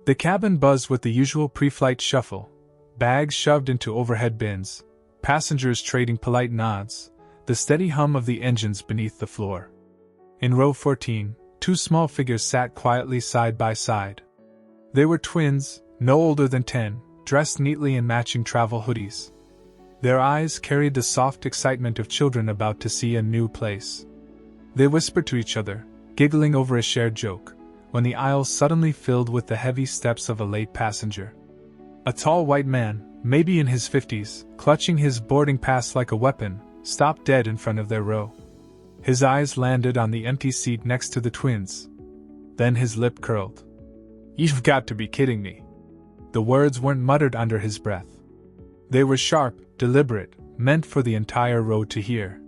The cabin buzzed with the usual pre-flight shuffle, bags shoved into overhead bins, passengers trading polite nods, the steady hum of the engines beneath the floor. In row 14, two small figures sat quietly side by side. They were twins, no older than 10, dressed neatly in matching travel hoodies. Their eyes carried the soft excitement of children about to see a new place. They whispered to each other, giggling over a shared joke, when the aisle suddenly filled with the heavy steps of a late passenger. A tall white man, maybe in his 50s, clutching his boarding pass like a weapon, stopped dead in front of their row. His eyes landed on the empty seat next to the twins. Then his lip curled. "You've got to be kidding me." The words weren't muttered under his breath. They were sharp, deliberate, meant for the entire row to hear.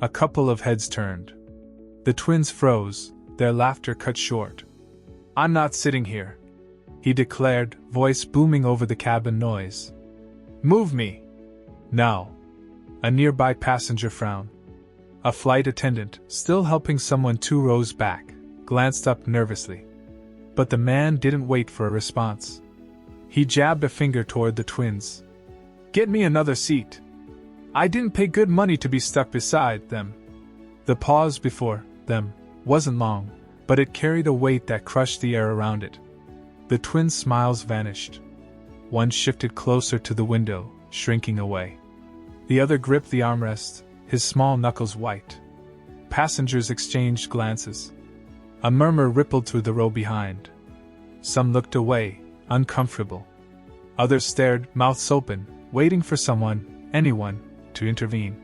A couple of heads turned. The twins froze, their laughter cut short. "I'm not sitting here," he declared, voice booming over the cabin noise. "Move me! Now!" A nearby passenger frowned. A flight attendant, still helping someone 2 rows back, glanced up nervously. But the man didn't wait for a response. He jabbed a finger toward the twins. "Get me another seat. I didn't pay good money to be stuck beside them." The pause before them wasn't long, but it carried a weight that crushed the air around it. The twins' smiles vanished. One shifted closer to the window, shrinking away. The other gripped the armrest, his small knuckles white. Passengers exchanged glances. A murmur rippled through the row behind. Some looked away, uncomfortable. Others stared, mouths open, waiting for someone, anyone, to intervene.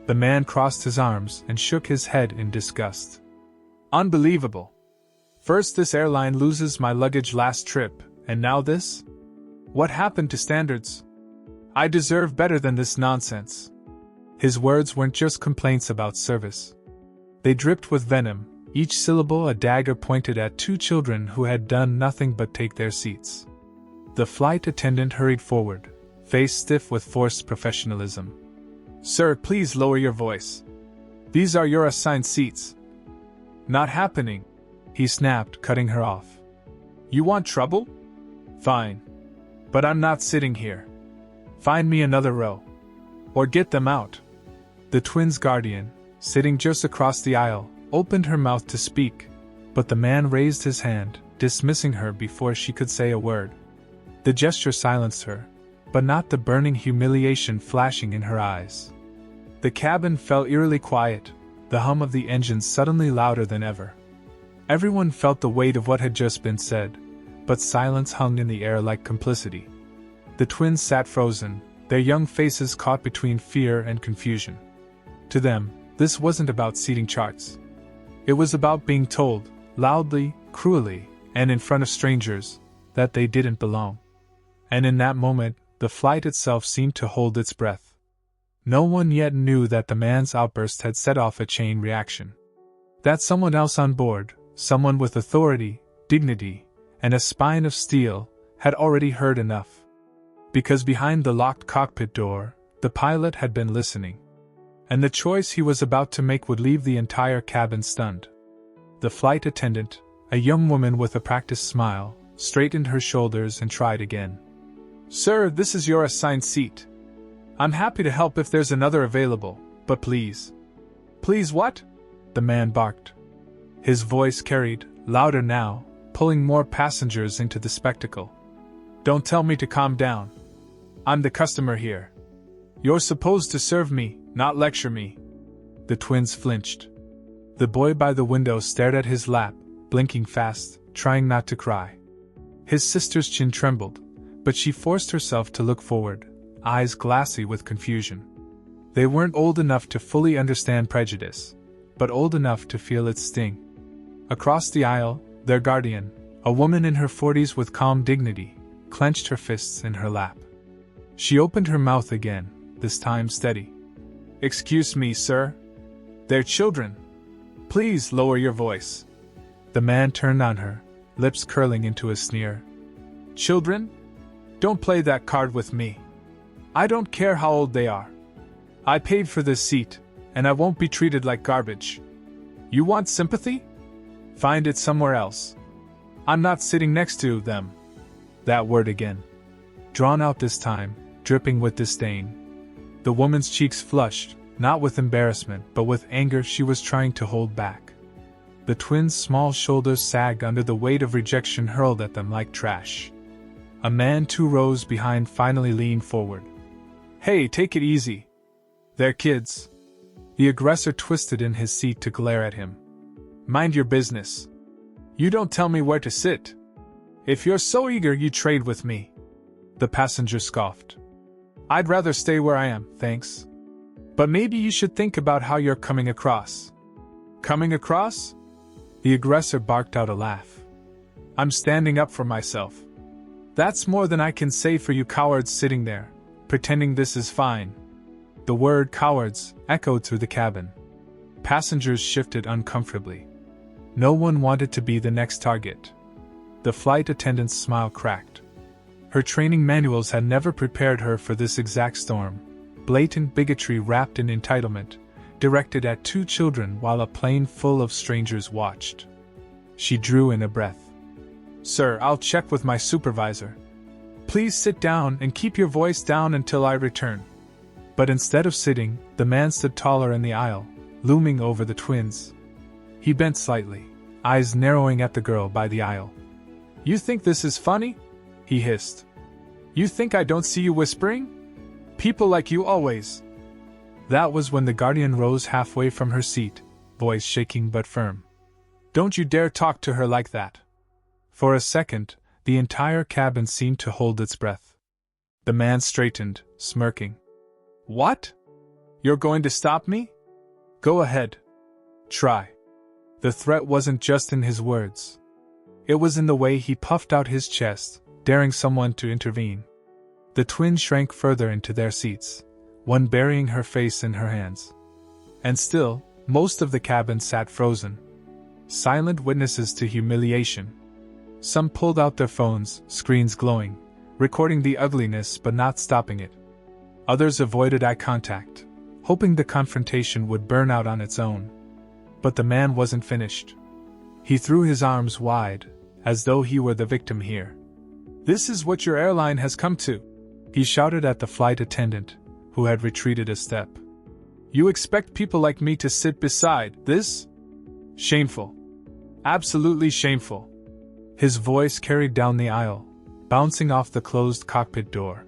The man crossed his arms and shook his head in disgust. "Unbelievable. First this airline loses my luggage last trip, and now this? What happened to standards? I deserve better than this nonsense." His words weren't just complaints about service. They dripped with venom, each syllable a dagger pointed at 2 children who had done nothing but take their seats. The flight attendant hurried forward, face stiff with forced professionalism. "Sir, please lower your voice. These are your assigned seats." "Not happening," he snapped, cutting her off. "You want trouble? Fine. But I'm not sitting here. Find me another row. Or get them out." The twins' guardian, sitting just across the aisle, opened her mouth to speak, but the man raised his hand, dismissing her before she could say a word. The gesture silenced her, but not the burning humiliation flashing in her eyes. The cabin fell eerily quiet, the hum of the engines suddenly louder than ever. Everyone felt the weight of what had just been said, but silence hung in the air like complicity. The twins sat frozen, their young faces caught between fear and confusion. To them, this wasn't about seating charts. It was about being told, loudly, cruelly, and in front of strangers, that they didn't belong. And in that moment, the flight itself seemed to hold its breath. No one yet knew that the man's outburst had set off a chain reaction. That someone else on board, someone with authority, dignity, and a spine of steel, had already heard enough. Because behind the locked cockpit door, the pilot had been listening. And the choice he was about to make would leave the entire cabin stunned. The flight attendant, a young woman with a practiced smile, straightened her shoulders and tried again. "Sir, this is your assigned seat. I'm happy to help if there's another available, but please." "Please what?" the man barked. His voice carried, louder now, pulling more passengers into the spectacle. "Don't tell me to calm down. I'm the customer here. You're supposed to serve me, not lecture me." The twins flinched. The boy by the window stared at his lap, blinking fast, trying not to cry. His sister's chin trembled, but she forced herself to look forward, eyes glassy with confusion. They weren't old enough to fully understand prejudice, but old enough to feel its sting. Across the aisle, their guardian, a woman in her 40s with calm dignity, clenched her fists in her lap. She opened her mouth again, this time steady. "Excuse me, sir. They're children. Please lower your voice." The man turned on her, lips curling into a sneer. "Children? Don't play that card with me. I don't care how old they are. I paid for this seat, and I won't be treated like garbage. You want sympathy? Find it somewhere else. I'm not sitting next to them, That word again. Drawn out this time, dripping with disdain. The woman's cheeks flushed, not with embarrassment but with anger she was trying to hold back. The twins' small shoulders sagged under the weight of rejection hurled at them like trash. A man 2 rows behind finally leaned forward. "Hey, take it easy. They're kids." The aggressor twisted in his seat to glare at him. "Mind your business. You don't tell me where to sit. If you're so eager you trade with me." The passenger scoffed. "I'd rather stay where I am, thanks. But maybe you should think about how you're coming across." "Coming across?" The aggressor barked out a laugh. "I'm standing up for myself. That's more than I can say for you cowards sitting there, pretending this is fine." The word cowards echoed through the cabin. Passengers shifted uncomfortably. No one wanted to be the next target. The flight attendant's smile cracked. Her training manuals had never prepared her for this exact storm. Blatant bigotry wrapped in entitlement, directed at 2 children while a plane full of strangers watched. She drew in a breath. "Sir, I'll check with my supervisor. Please sit down and keep your voice down until I return." But instead of sitting, the man stood taller in the aisle, looming over the twins. He bent slightly, eyes narrowing at the girl by the aisle. "You think this is funny?" he hissed. "You think I don't see you whispering? People like you always." That was when the guardian rose halfway from her seat, voice shaking but firm. "Don't you dare talk to her like that." For a second, the entire cabin seemed to hold its breath. The man straightened, smirking. "What? You're going to stop me? Go ahead. Try." The threat wasn't just in his words. It was in the way he puffed out his chest, daring someone to intervene. The twins shrank further into their seats, one burying her face in her hands. And still, most of the cabin sat frozen, silent witnesses to humiliation. Some pulled out their phones, screens glowing, recording the ugliness but not stopping it. Others avoided eye contact, hoping the confrontation would burn out on its own. But the man wasn't finished. He threw his arms wide, as though he were the victim here. "This is what your airline has come to," he shouted at the flight attendant, who had retreated a step. "You expect people like me to sit beside this? Shameful. Absolutely shameful." His voice carried down the aisle, bouncing off the closed cockpit door.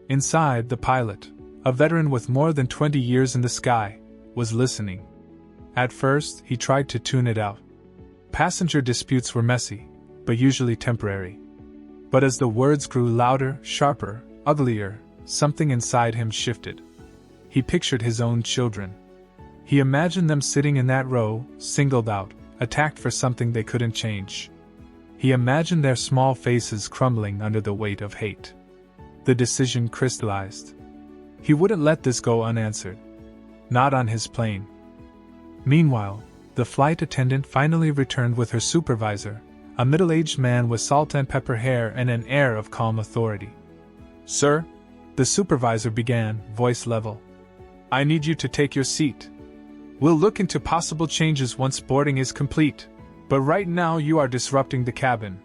Inside, the pilot, a veteran with more than 20 years in the sky, was listening. At first, he tried to tune it out. Passenger disputes were messy, but usually temporary. But as the words grew louder, sharper, uglier, something inside him shifted. He pictured his own children. He imagined them sitting in that row, singled out, attacked for something they couldn't change. He imagined their small faces crumbling under the weight of hate. The decision crystallized. He wouldn't let this go unanswered. Not on his plane. Meanwhile, the flight attendant finally returned with her supervisor, a middle-aged man with salt and pepper hair and an air of calm authority. "Sir," the supervisor began, voice level, "I need you to take your seat. We'll look into possible changes once boarding is complete, but right now you are disrupting the cabin."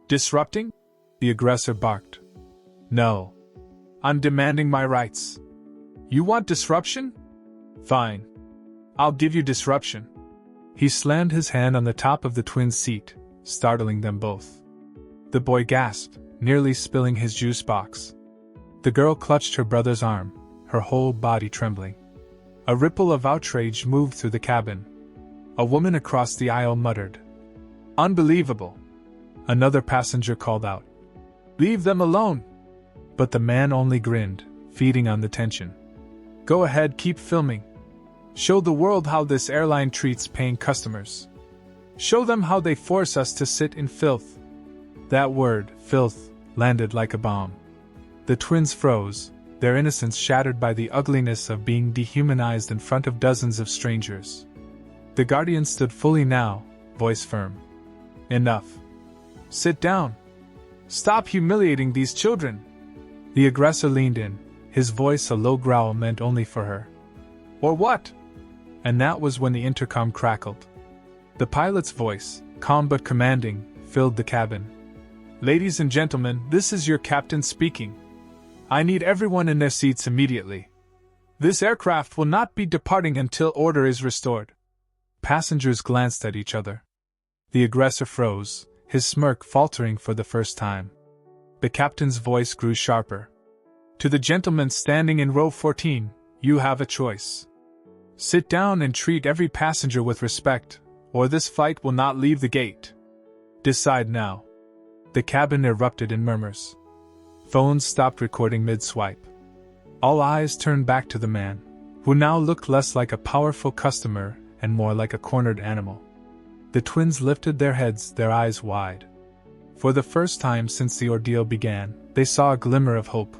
"Disrupting?" the aggressor barked. "No. I'm demanding my rights." "You want disruption? Fine. I'll give you disruption." He slammed his hand on the top of the twins' seat, startling them both. The boy gasped, nearly spilling his juice box. The girl clutched her brother's arm, her whole body trembling. A ripple of outrage moved through the cabin. A woman across the aisle muttered, "Unbelievable." Another passenger called out, "Leave them alone." But the man only grinned, feeding on the tension. "Go ahead, keep filming. Show the world how this airline treats paying customers. Show them how they force us to sit in filth." That word, filth, landed like a bomb. The twins froze, their innocence shattered by the ugliness of being dehumanized in front of dozens of strangers. The guardian stood fully now, voice firm. "Enough. Sit down. Stop humiliating these children." The aggressor leaned in, his voice a low growl meant only for her. "Or what?" And that was when the intercom crackled. The pilot's voice, calm but commanding, filled the cabin. Ladies and gentlemen, this is your captain speaking. I need everyone in their seats immediately. This aircraft will not be departing until order is restored." Passengers glanced at each other. The aggressor froze, his smirk faltering for the first time. The captain's voice grew sharper. "To the gentleman standing in row 14, you have a choice. Sit down and treat every passenger with respect, or this flight will not leave the gate. Decide now." The cabin erupted in murmurs. Phones stopped recording mid-swipe. All eyes turned back to the man, who now looked less like a powerful customer and more like a cornered animal. The twins lifted their heads, their eyes wide. For the first time since the ordeal began, they saw a glimmer of hope.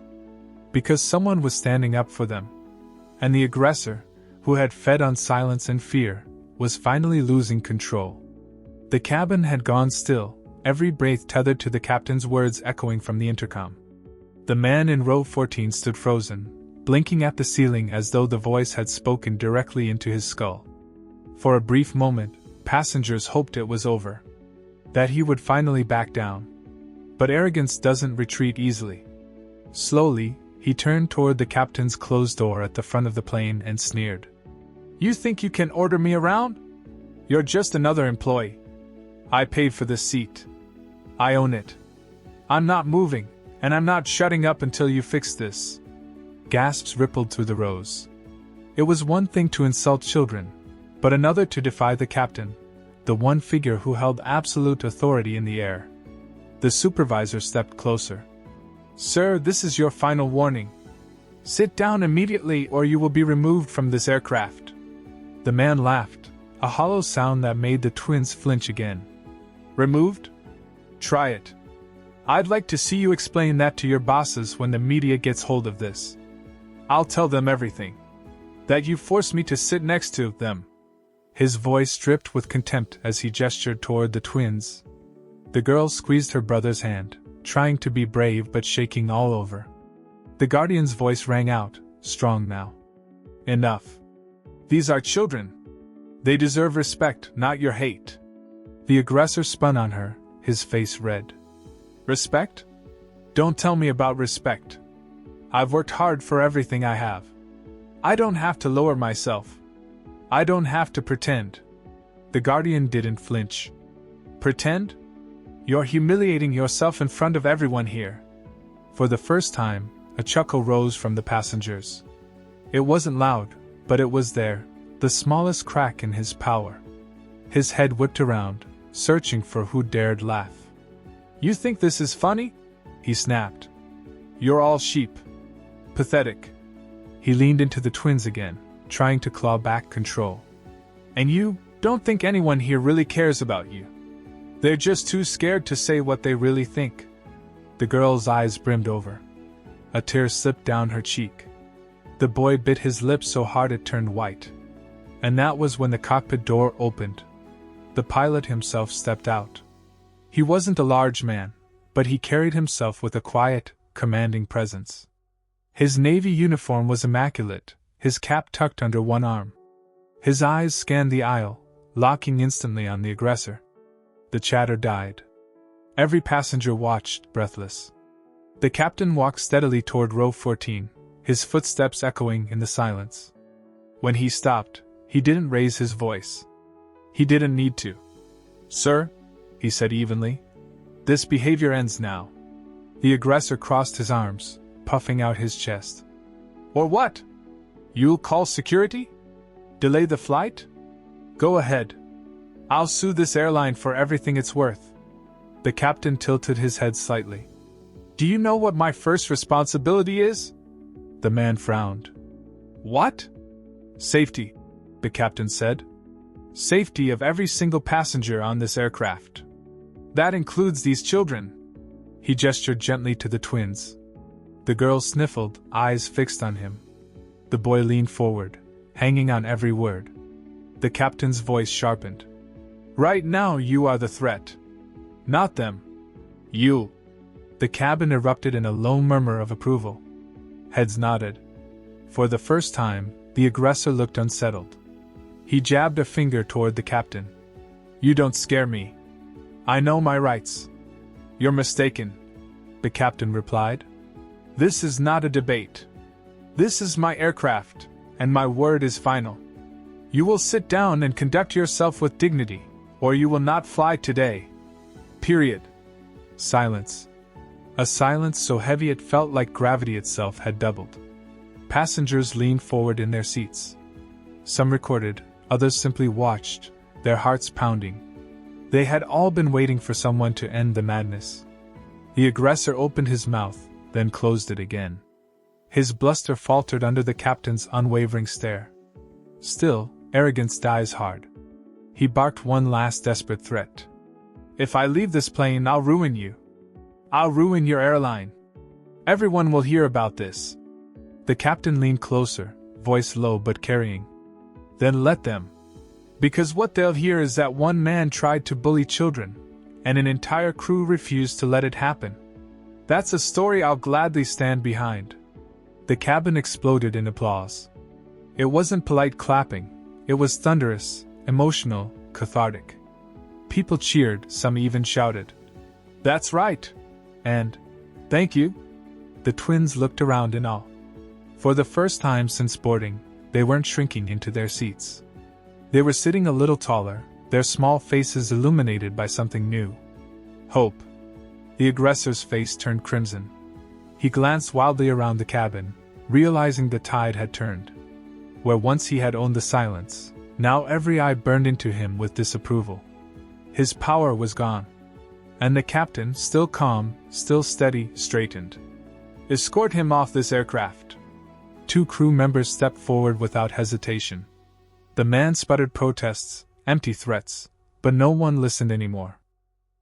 Because someone was standing up for them. And the aggressor, who had fed on silence and fear, was finally losing control. The cabin had gone still, every breath tethered to the captain's words echoing from the intercom. The man in row 14 stood frozen, blinking at the ceiling as though the voice had spoken directly into his skull. For a brief moment, passengers hoped it was over. That he would finally back down. But arrogance doesn't retreat easily. Slowly, he turned toward the captain's closed door at the front of the plane and sneered. "You think you can order me around? You're just another employee. I paid for this seat. I own it. I'm not moving, and I'm not shutting up until you fix this." Gasps rippled through the rows. It was one thing to insult children, but another to defy the captain, the one figure who held absolute authority in the air. The supervisor stepped closer. "Sir, this is your final warning. Sit down immediately or you will be removed from this aircraft." The man laughed, a hollow sound that made the twins flinch again. "Removed? Try it. I'd like to see you explain that to your bosses when the media gets hold of this. I'll tell them everything. That you forced me to sit next to them." His voice dripped with contempt as he gestured toward the twins. The girl squeezed her brother's hand, trying to be brave but shaking all over. The guardian's voice rang out, strong now. "Enough. These are children. They deserve respect, not your hate." The aggressor spun on her, his face red. "Respect? Don't tell me about respect. I've worked hard for everything I have. I don't have to lower myself. I don't have to pretend." The guardian didn't flinch. "Pretend? You're humiliating yourself in front of everyone here." For the first time, a chuckle rose from the passengers. It wasn't loud, but it was there, the smallest crack in his power. His head whipped around, searching for who dared laugh. "You think this is funny?" he snapped. "You're all sheep. Pathetic." He leaned into the twins again, trying to claw back control. "And you don't think anyone here really cares about you. They're just too scared to say what they really think." The girl's eyes brimmed over. A tear slipped down her cheek. The boy bit his lip so hard it turned white. And that was when the cockpit door opened. The pilot himself stepped out. He wasn't a large man, but he carried himself with a quiet, commanding presence. His navy uniform was immaculate, his cap tucked under one arm. His eyes scanned the aisle, locking instantly on the aggressor. The chatter died. Every passenger watched, breathless. The captain walked steadily toward row 14, his footsteps echoing in the silence. When he stopped, he didn't raise his voice. He didn't need to. "Sir," he said evenly, "this behavior ends now." The aggressor crossed his arms, puffing out his chest. "Or what? You'll call security? Delay the flight? Go ahead. I'll sue this airline for everything it's worth." The captain tilted his head slightly. "Do you know what my first responsibility is?" The man frowned. "What?" "Safety," the captain said. "Safety of every single passenger on this aircraft. That includes these children." He gestured gently to the twins. The girl sniffled, eyes fixed on him. The boy leaned forward, hanging on every word. The captain's voice sharpened. "Right now you are the threat. Not them. You." The cabin erupted in a low murmur of approval. Heads nodded. For the first time, the aggressor looked unsettled. He jabbed a finger toward the captain. "You don't scare me. I know my rights. "You're mistaken," the captain replied. "This is not a debate. This is my aircraft, and my word is final. You will sit down and conduct yourself with dignity, or you will not fly today. Period." Silence. A silence so heavy it felt like gravity itself had doubled. Passengers leaned forward in their seats. Some recorded, others simply watched, their hearts pounding. They had all been waiting for someone to end the madness. The aggressor opened his mouth, then closed it again. His bluster faltered under the captain's unwavering stare. Still, arrogance dies hard. He barked one last desperate threat. "If I leave this plane, I'll ruin you. I'll ruin your airline. Everyone will hear about this." The captain leaned closer, voice low but carrying. "Then let them. Because what they'll hear is that one man tried to bully children, and an entire crew refused to let it happen. That's a story I'll gladly stand behind." The cabin exploded in applause. It wasn't polite clapping, it was thunderous, emotional, cathartic. People cheered, some even shouted, "That's right!" and "Thank you!" The twins looked around in awe. For the first time since boarding, they weren't shrinking into their seats. They were sitting a little taller, their small faces illuminated by something new. Hope. The aggressor's face turned crimson. He glanced wildly around the cabin, realizing the tide had turned. Where once he had owned the silence, now every eye burned into him with disapproval. His power was gone. And the captain, still calm, still steady, straightened. "Escort him off this aircraft." 2 crew members stepped forward without hesitation. The man sputtered protests, empty threats, but no one listened anymore.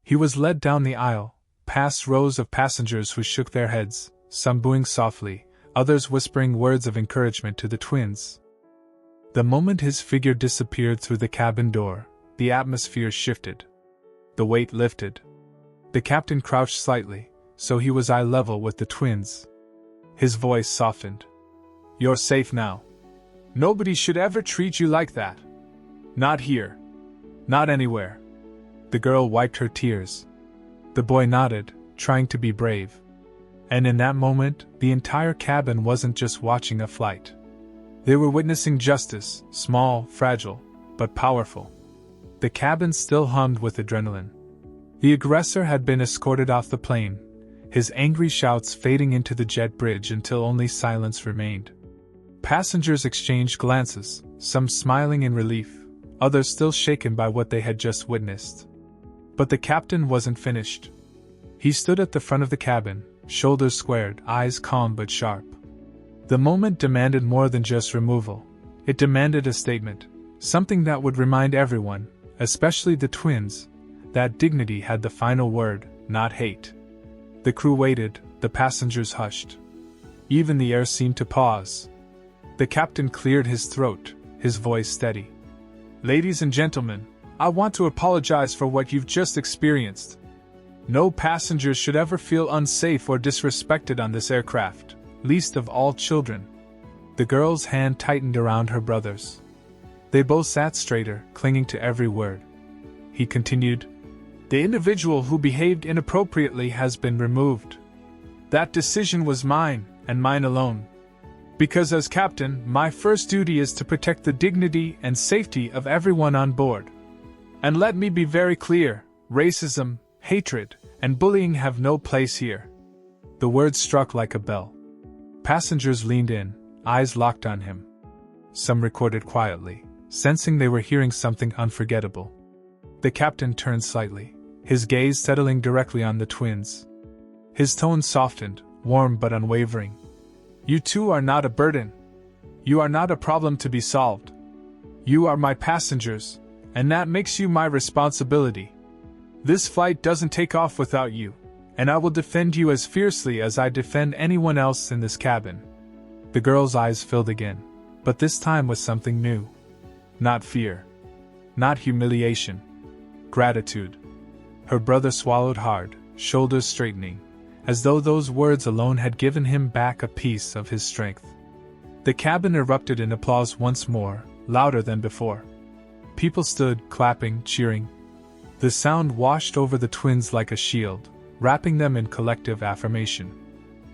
He was led down the aisle, past rows of passengers who shook their heads, some booing softly, others whispering words of encouragement to the twins. The moment his figure disappeared through the cabin door, the atmosphere shifted. The weight lifted. The captain crouched slightly, so he was eye level with the twins. His voice softened. "You're safe now. Nobody should ever treat you like that. Not here. Not anywhere." The girl wiped her tears. The boy nodded, trying to be brave. And in that moment, the entire cabin wasn't just watching a flight. They were witnessing justice, small, fragile, but powerful. The cabin still hummed with adrenaline. The aggressor had been escorted off the plane, his angry shouts fading into the jet bridge until only silence remained. Passengers exchanged glances, some smiling in relief, others still shaken by what they had just witnessed. But the captain wasn't finished. He stood at the front of the cabin, shoulders squared, eyes calm but sharp. The moment demanded more than just removal. It demanded a statement, something that would remind everyone, especially the twins, that dignity had the final word, not hate. The crew waited, the passengers hushed. Even the air seemed to pause. The captain cleared his throat, his voice steady. "Ladies and gentlemen, I want to apologize for what you've just experienced. No passengers should ever feel unsafe or disrespected on this aircraft, least of all children." The girl's hand tightened around her brother's. They both sat straighter, clinging to every word. He continued, "The individual who behaved inappropriately has been removed. That decision was mine, and mine alone. Because as captain, my first duty is to protect the dignity and safety of everyone on board. And let me be very clear, racism, hatred, and bullying have no place here." The words struck like a bell. Passengers leaned in, eyes locked on him. Some recorded quietly, sensing they were hearing something unforgettable. The captain turned slightly, his gaze settling directly on the twins. His tone softened, warm but unwavering. "You two are not a burden. You are not a problem to be solved. You are my passengers, and that makes you my responsibility. This flight doesn't take off without you, and I will defend you as fiercely as I defend anyone else in this cabin." The girl's eyes filled again, but this time with something new. Not fear. Not humiliation. Gratitude. Her brother swallowed hard, shoulders straightening, as though those words alone had given him back a piece of his strength. The cabin erupted in applause once more, louder than before. People stood, clapping, cheering. The sound washed over the twins like a shield, wrapping them in collective affirmation.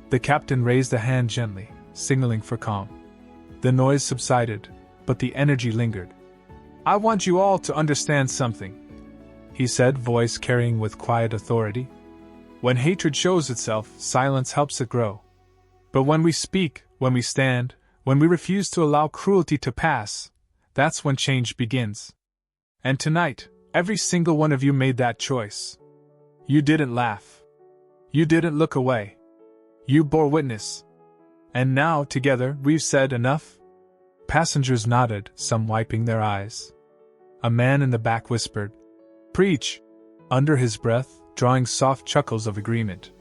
The captain raised a hand gently, signaling for calm. The noise subsided, but the energy lingered. "I want you all to understand something," he said, voice carrying with quiet authority. "When hatred shows itself, silence helps it grow. But when we speak, when we stand, when we refuse to allow cruelty to pass, that's when change begins. And tonight, every single one of you made that choice. You didn't laugh. You didn't look away. You bore witness. And now, together, we've said enough." Passengers nodded, some wiping their eyes. A man in the back whispered, "Preach!" under his breath, drawing soft chuckles of agreement.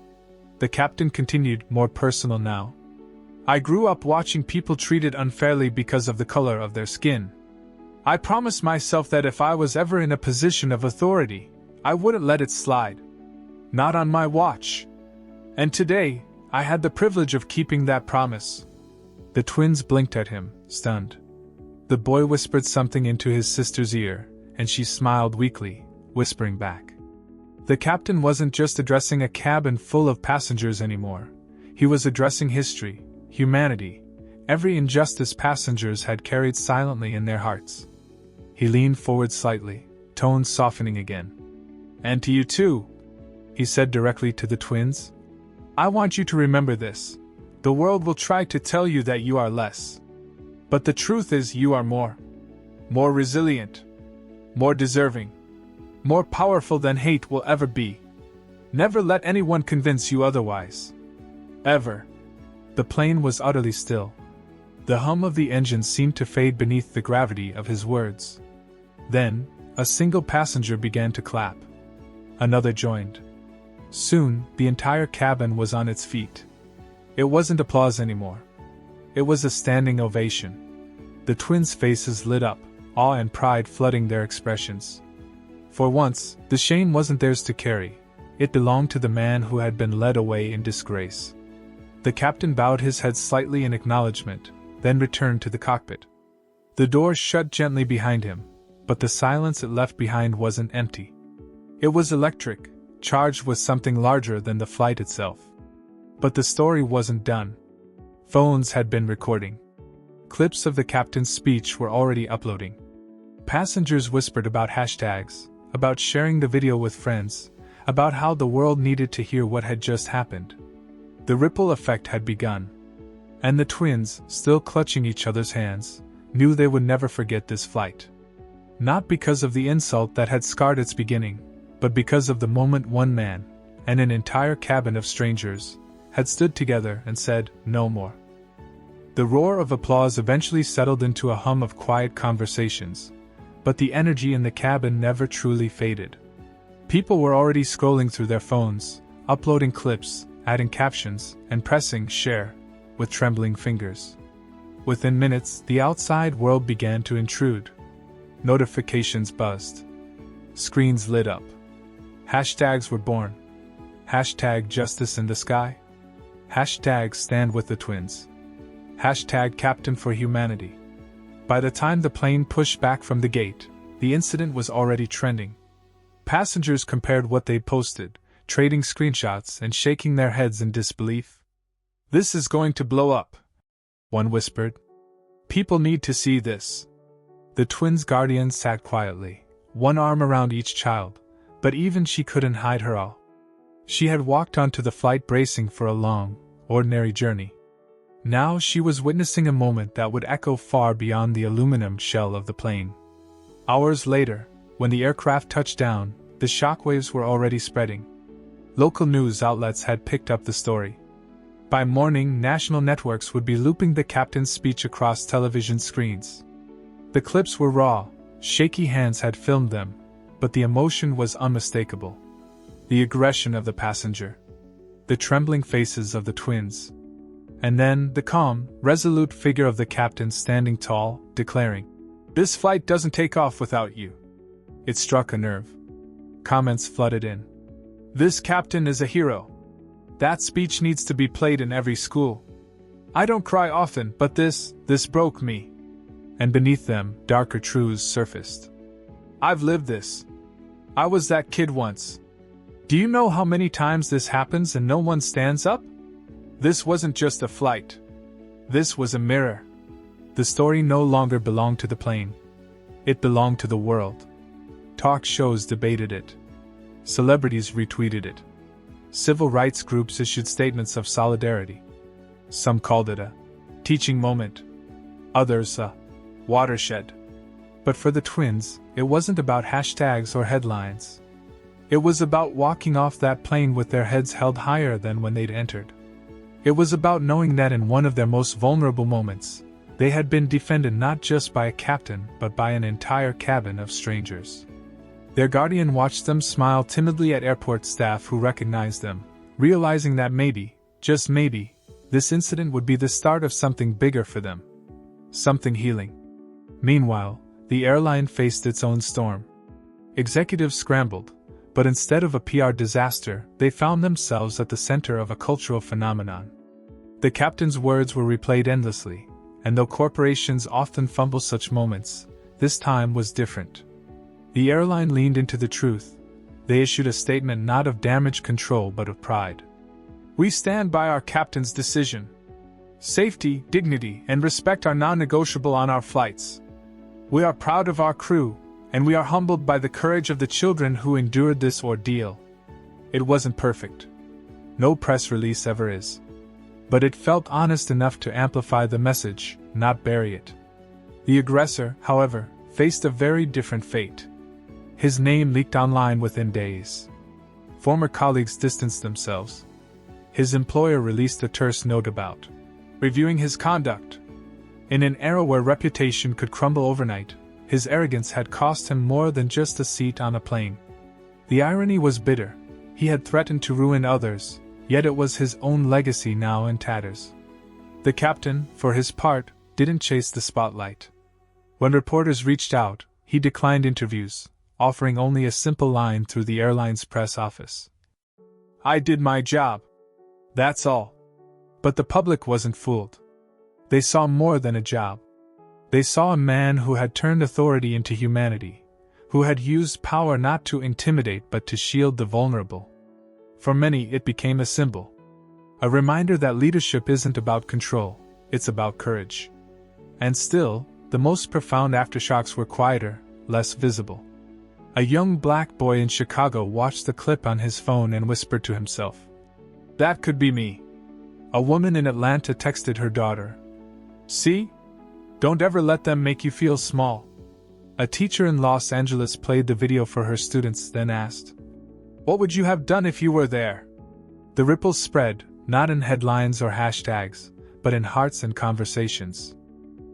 The captain continued, more personal now. "I grew up watching people treated unfairly because of the color of their skin. I promised myself that if I was ever in a position of authority, I wouldn't let it slide. Not on my watch. And today, I had the privilege of keeping that promise." The twins blinked at him, stunned. The boy whispered something into his sister's ear, and she smiled weakly, whispering back. The captain wasn't just addressing a cabin full of passengers anymore. He was addressing history, humanity, every injustice passengers had carried silently in their hearts. He leaned forward slightly, tone softening again. "And to you too," he said directly to the twins. "I want you to remember this. The world will try to tell you that you are less. But the truth is you are more. More resilient. More deserving. More powerful than hate will ever be. Never let anyone convince you otherwise. Ever." The plane was utterly still. The hum of the engine seemed to fade beneath the gravity of his words. Then, a single passenger began to clap. Another joined. Soon, the entire cabin was on its feet. It wasn't applause anymore. It was a standing ovation. The twins' faces lit up, awe and pride flooding their expressions. For once, the shame wasn't theirs to carry. It belonged to the man who had been led away in disgrace. The captain bowed his head slightly in acknowledgement, then returned to the cockpit. The doors shut gently behind him, but the silence it left behind wasn't empty. It was electric, charged with something larger than the flight itself. But the story wasn't done. Phones had been recording. Clips of the captain's speech were already uploading. Passengers whispered about hashtags, about sharing the video with friends, about how the world needed to hear what had just happened. The ripple effect had begun. And the twins, still clutching each other's hands, knew they would never forget this flight. Not because of the insult that had scarred its beginning, but because of the moment one man, and an entire cabin of strangers, had stood together and said, "No more." The roar of applause eventually settled into a hum of quiet conversations, but the energy in the cabin never truly faded. People were already scrolling through their phones, uploading clips, adding captions, and pressing share with trembling fingers. Within minutes, the outside world began to intrude. Notifications buzzed. Screens lit up. Hashtags were born. Hashtag justice in the sky. Hashtag stand with the twins. Hashtag captain for humanity. By the time the plane pushed back from the gate, the incident was already trending. Passengers compared what they posted, trading screenshots and shaking their heads in disbelief. "This is going to blow up," one whispered. "People need to see this." The twins' guardians sat quietly, one arm around each child, but even she couldn't hide her awe. She had walked onto the flight bracing for a long, ordinary journey. Now she was witnessing a moment that would echo far beyond the aluminum shell of the plane. Hours later, when the aircraft touched down, the shockwaves were already spreading. Local news outlets had picked up the story. By morning, national networks would be looping the captain's speech across television screens. The clips were raw, shaky hands had filmed them, but the emotion was unmistakable. The aggression of the passenger. The trembling faces of the twins. And then, the calm, resolute figure of the captain standing tall, declaring, "This flight doesn't take off without you." It struck a nerve. Comments flooded in. "This captain is a hero. That speech needs to be played in every school. I don't cry often, but this broke me." And beneath them, darker truths surfaced. "I've lived this. I was that kid once. Do you know how many times this happens and no one stands up? This wasn't just a flight. This was a mirror. The story no longer belonged to the plane. It belonged to the world. Talk shows debated it. Celebrities retweeted it. Civil rights groups issued statements of solidarity. Some called it a teaching moment. Others a watershed. But for the twins, it wasn't about hashtags or headlines. It was about walking off that plane with their heads held higher than when they'd entered. It was about knowing that in one of their most vulnerable moments, they had been defended not just by a captain but by an entire cabin of strangers. Their guardian watched them smile timidly at airport staff who recognized them, realizing that maybe, just maybe, this incident would be the start of something bigger for them. Something healing. Meanwhile, the airline faced its own storm. Executives scrambled, but instead of a PR disaster, they found themselves at the center of a cultural phenomenon. The captain's words were replayed endlessly, and though corporations often fumble such moments, this time was different. The airline leaned into the truth. They issued a statement not of damage control but of pride. We stand by our captain's decision. Safety, dignity, and respect are non-negotiable on our flights. We are proud of our crew, and we are humbled by the courage of the children who endured this ordeal. It wasn't perfect. No press release ever is. But it felt honest enough to amplify the message, not bury it. The aggressor, however, faced a very different fate. His name leaked online within days. Former colleagues distanced themselves. His employer released a terse note about reviewing his conduct. In an era where reputation could crumble overnight, his arrogance had cost him more than just a seat on a plane. The irony was bitter. He had threatened to ruin others, yet it was his own legacy now in tatters. The captain, for his part, didn't chase the spotlight. When reporters reached out, he declined interviews, offering only a simple line through the airline's press office. I did my job. That's all. But the public wasn't fooled. They saw more than a job. They saw a man who had turned authority into humanity, who had used power not to intimidate but to shield the vulnerable. For many, it became a symbol. A reminder that leadership isn't about control, it's about courage. And still, the most profound aftershocks were quieter, less visible. A young black boy in Chicago watched the clip on his phone and whispered to himself, "That could be me." A woman in Atlanta texted her daughter, "See? Don't ever let them make you feel small." A teacher in Los Angeles played the video for her students, then asked, "What would you have done if you were there?" The ripples spread, not in headlines or hashtags, but in hearts and conversations.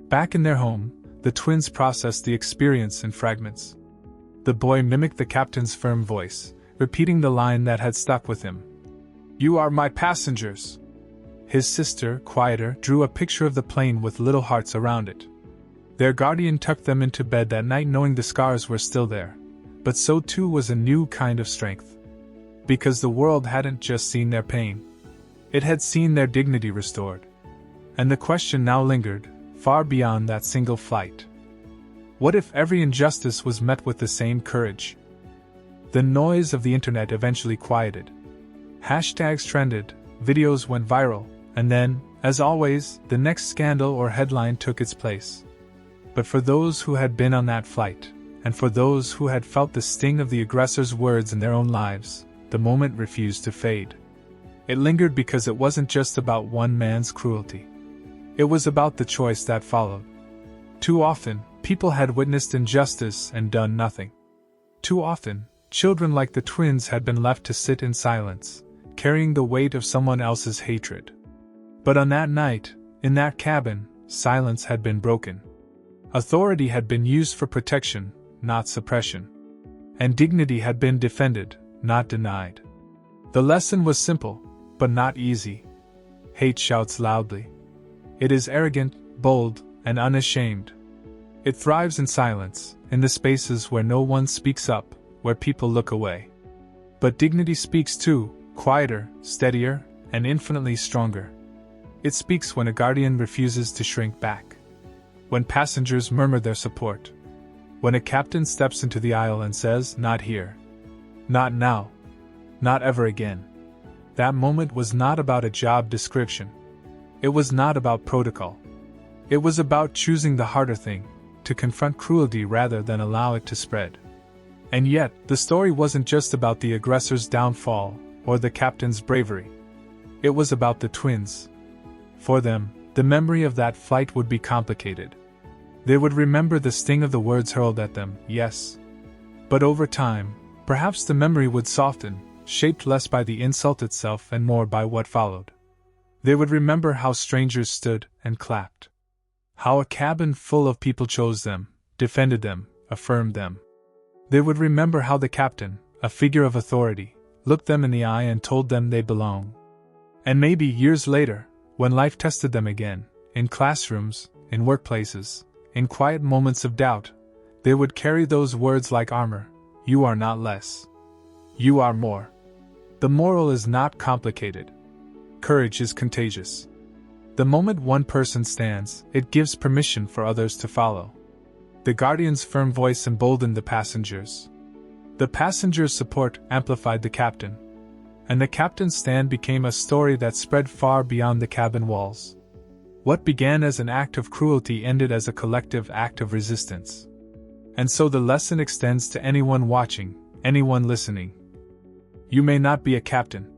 Back in their home, the twins processed the experience in fragments. The boy mimicked the captain's firm voice, repeating the line that had stuck with him. "You are my passengers." His sister, quieter, drew a picture of the plane with little hearts around it. Their guardian tucked them into bed that night knowing the scars were still there, but so too was a new kind of strength. Because the world hadn't just seen their pain. It had seen their dignity restored. And the question now lingered, far beyond that single flight. What if every injustice was met with the same courage? The noise of the internet eventually quieted. Hashtags trended, videos went viral, and then, as always, the next scandal or headline took its place. But for those who had been on that flight, and for those who had felt the sting of the aggressor's words in their own lives, the moment refused to fade. It lingered because it wasn't just about one man's cruelty. It was about the choice that followed. Too often, people had witnessed injustice and done nothing. Too often, children like the twins had been left to sit in silence, carrying the weight of someone else's hatred. But on that night, in that cabin, silence had been broken. Authority had been used for protection, not suppression. And dignity had been defended, not denied. The lesson was simple, but not easy. Hate shouts loudly. It is arrogant, bold, and unashamed. It thrives in silence, in the spaces where no one speaks up, where people look away. But dignity speaks too, quieter, steadier, and infinitely stronger. It speaks when a guardian refuses to shrink back. When passengers murmur their support. When a captain steps into the aisle and says, "Not here. Not now." Not ever again. That moment was not about a job description. It was not about protocol. It was about choosing the harder thing, to confront cruelty rather than allow it to spread. And yet, the story wasn't just about the aggressor's downfall or the captain's bravery. It was about the twins. For them, the memory of that flight would be complicated. They would remember the sting of the words hurled at them, yes. But over time, perhaps the memory would soften, shaped less by the insult itself and more by what followed. They would remember how strangers stood and clapped. How a cabin full of people chose them, defended them, affirmed them. They would remember how the captain, a figure of authority, looked them in the eye and told them they belong. And maybe years later, when life tested them again, in classrooms, in workplaces, in quiet moments of doubt, they would carry those words like armor: you are not less. You are more. The moral is not complicated. Courage is contagious. The moment one person stands, it gives permission for others to follow. The guardian's firm voice emboldened the passengers. The passengers' support amplified the captain. And the captain's stand became a story that spread far beyond the cabin walls. What began as an act of cruelty ended as a collective act of resistance. And so the lesson extends to anyone watching, anyone listening. You may not be a captain.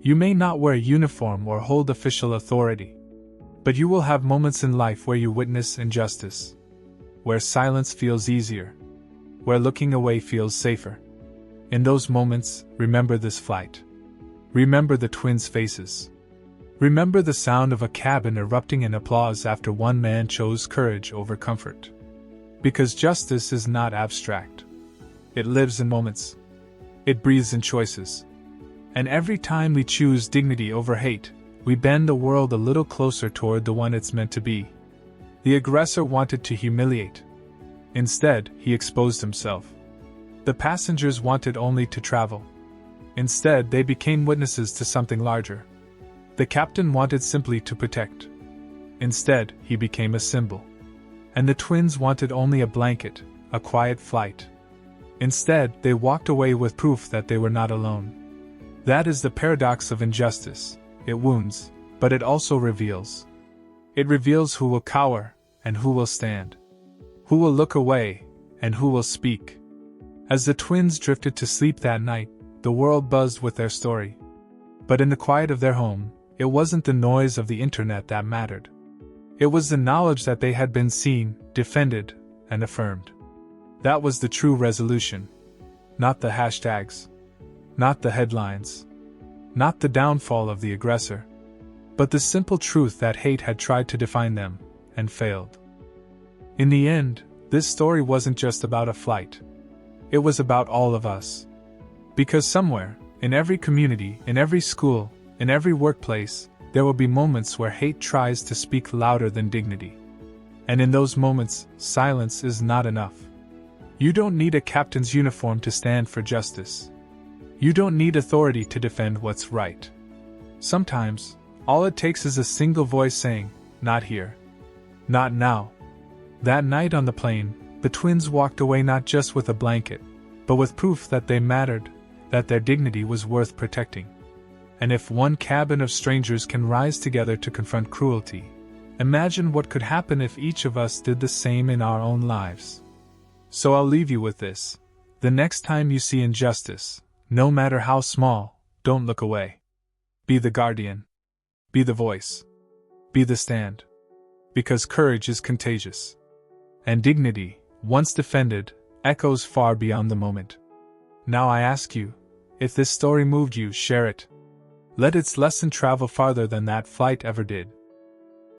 You may not wear a uniform or hold official authority. But you will have moments in life where you witness injustice. Where silence feels easier. Where looking away feels safer. In those moments, remember this flight. Remember the twins' faces. Remember the sound of a cabin erupting in applause after one man chose courage over comfort. Because justice is not abstract. It lives in moments. It breathes in choices. And every time we choose dignity over hate, we bend the world a little closer toward the one it's meant to be. The aggressor wanted to humiliate. Instead, he exposed himself. The passengers wanted only to travel. Instead, they became witnesses to something larger. The captain wanted simply to protect. Instead, he became a symbol. And the twins wanted only a blanket, a quiet flight. Instead, they walked away with proof that they were not alone. That is the paradox of injustice. It wounds, but it also reveals. It reveals who will cower, and who will stand. Who will look away, and who will speak. As the twins drifted to sleep that night, the world buzzed with their story. But in the quiet of their home, it wasn't the noise of the internet that mattered. It was the knowledge that they had been seen, defended, and affirmed. That was the true resolution. Not the hashtags. Not the headlines. Not the downfall of the aggressor. But the simple truth that hate had tried to define them, and failed. In the end, this story wasn't just about a flight. It was about all of us. Because somewhere, in every community, in every school, in every workplace, there will be moments where hate tries to speak louder than dignity. And in those moments, silence is not enough. You don't need a captain's uniform to stand for justice. You don't need authority to defend what's right. Sometimes, all it takes is a single voice saying, "Not here. Not now." That night on the plane, the twins walked away not just with a blanket, but with proof that they mattered, that their dignity was worth protecting. And if one cabin of strangers can rise together to confront cruelty, imagine what could happen if each of us did the same in our own lives. So I'll leave you with this. The next time you see injustice, no matter how small, don't look away. Be the guardian. Be the voice. Be the stand. Because courage is contagious. And dignity, once defended, echoes far beyond the moment. Now I ask you, if this story moved you, share it. Let its lesson travel farther than that flight ever did.